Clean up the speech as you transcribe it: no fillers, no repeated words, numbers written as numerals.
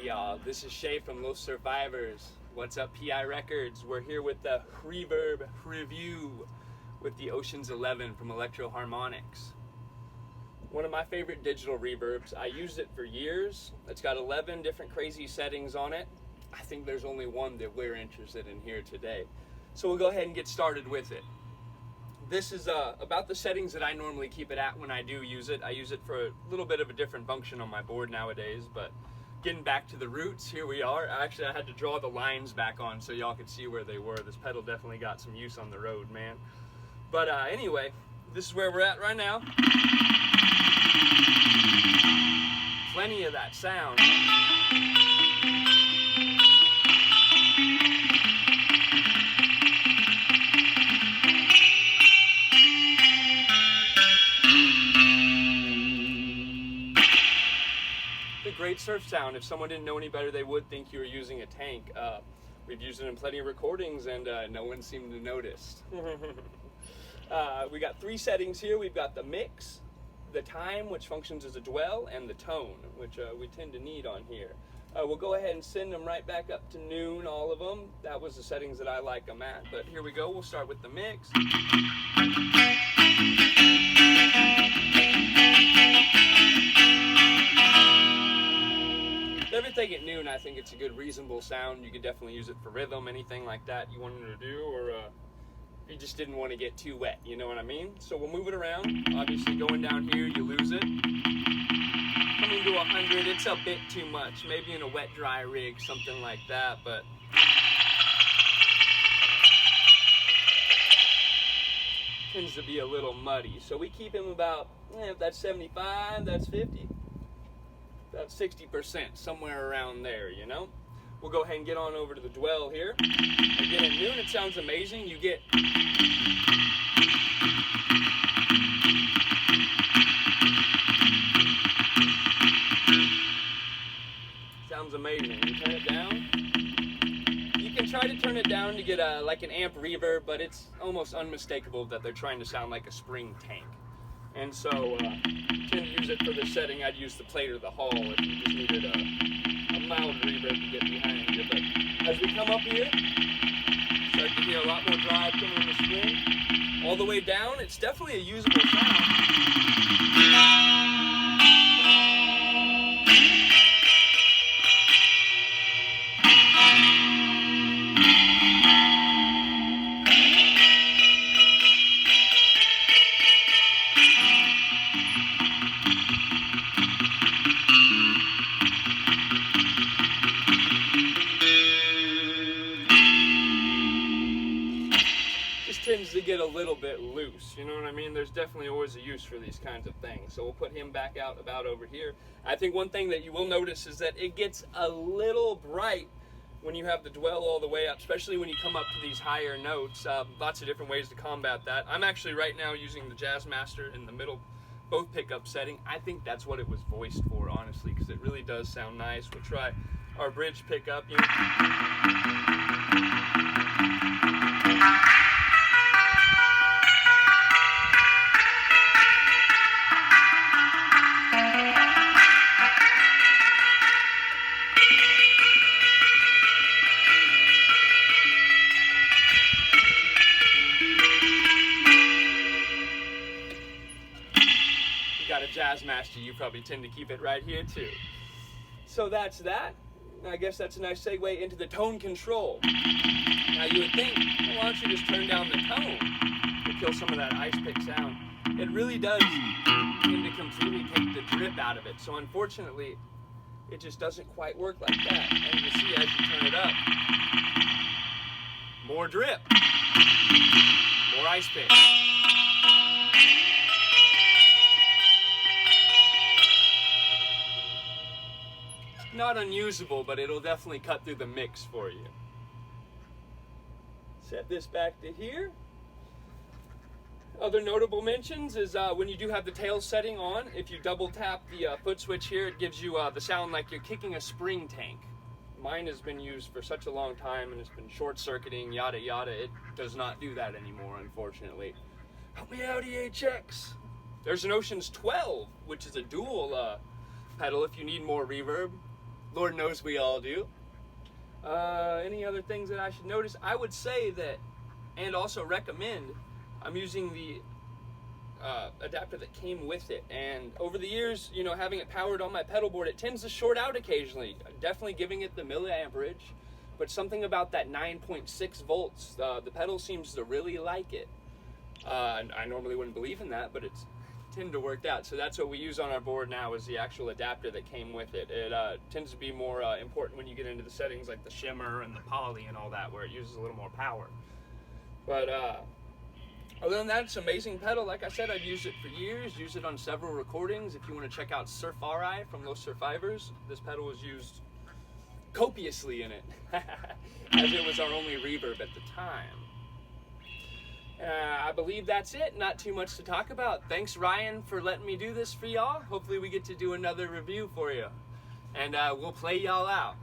Hey y'all, this is Shay from Los Survivors. What's up, PI Records? We're here with the reverb review with the Ocean's 11 from Electro Harmonix. One of my favorite digital reverbs. I used it for years. It's got 11 different crazy settings on it. I think there's only one that we're interested in here today. So we'll go ahead and get started with it. This is about the settings that I normally keep it at when I do use it. I use it for a little bit of a different function on my board nowadays, but getting back to the roots, here we are. Actually, I had to draw the lines back on so y'all could see where they were. This pedal definitely got some use on the road, man. But anyway, this is where we're at right now. Plenty of that sound. Great surf sound. If someone didn't know any better, they would think you were using a tank. We've used it in plenty of recordings and no one seemed to notice. We got three settings here. We've got the mix, the time, which functions as a dwell, and the tone, which we tend to need on here. We'll go ahead and send them right back up to noon, all of them. That was the settings that I like them at, but here we go. We'll start with the mix. Everything at noon, I think it's a good, reasonable sound. You could definitely use it for rhythm, anything like that you wanted to do, or if you just didn't want to get too wet, you know what I mean? So we'll move it around. Obviously, going down here, you lose it. Coming to 100, it's a bit too much. Maybe in a wet, dry rig, something like that, but tends to be a little muddy. So we keep him about, if that's 75, that's 50. About 60%, somewhere around there, you know? We'll go ahead and get on over to the dwell here. Again, at noon, it sounds amazing. You get sounds amazing. You turn it down. You can try to turn it down to get like an amp reverb, but it's almost unmistakable that they're trying to sound like a spring tank. And so, to use it for this setting, I'd use the plate or the Hall if you just needed a mild reverb to get behind you. But as we come up here, start to hear a lot more drive coming in the spring. All the way down, it's definitely a usable sound. Tends to get a little bit loose, you know what I mean? There's definitely always a use for these kinds of things. So we'll put him back out about over here. I think one thing that you will notice is that it gets a little bright when you have the dwell all the way up, especially when you come up to these higher notes. Lots of different ways to combat that. I'm actually right now using the Jazz Master in the middle, both pickup setting. I think that's what it was voiced for, honestly, because it really does sound nice. We'll try our bridge pickup. You know? Got a Jazz Master, you probably tend to keep it right here too. So that's that. I guess that's a nice segue into the tone control. Now you would think, well, why don't you just turn down the tone to kill some of that ice pick sound? It really does tend to completely take the drip out of it. So unfortunately, it just doesn't quite work like that. And you see as you turn it up, more drip, more ice pick. Not unusable, but it'll definitely cut through the mix for you. Set this back to here. Other notable mentions is when you do have the tail setting on, if you double tap the foot switch here, it gives you the sound like you're kicking a spring tank. Mine has been used for such a long time and it's been short-circuiting, yada yada. It does not do that anymore, unfortunately. Help me out, EHX. There's an Ocean's 12, which is a dual pedal if you need more reverb. Lord knows we all do. Any other things that I should notice? I would say that, and also recommend, I'm using the adapter that came with it, and over the years, you know, having it powered on my pedal board, it tends to short out occasionally. Definitely giving it the milliamperage, but something about that 9.6 volts, the pedal seems to really like it. I normally wouldn't believe in that, but it's tend to work out. So that's what we use on our board now, is the actual adapter that came with it. It tends to be more important when you get into the settings like the shimmer and the poly and all that, where it uses a little more power. But other than that, it's an amazing pedal. Like I said, I've used it for years, used it on several recordings. If you want to check out Surf RI from Los Survivors, this pedal was used copiously in it, as it was our only reverb at the time. I believe that's it. Not too much to talk about. Thanks, Ryan, for letting me do this for y'all. Hopefully we get to do another review for you. And we'll play y'all out.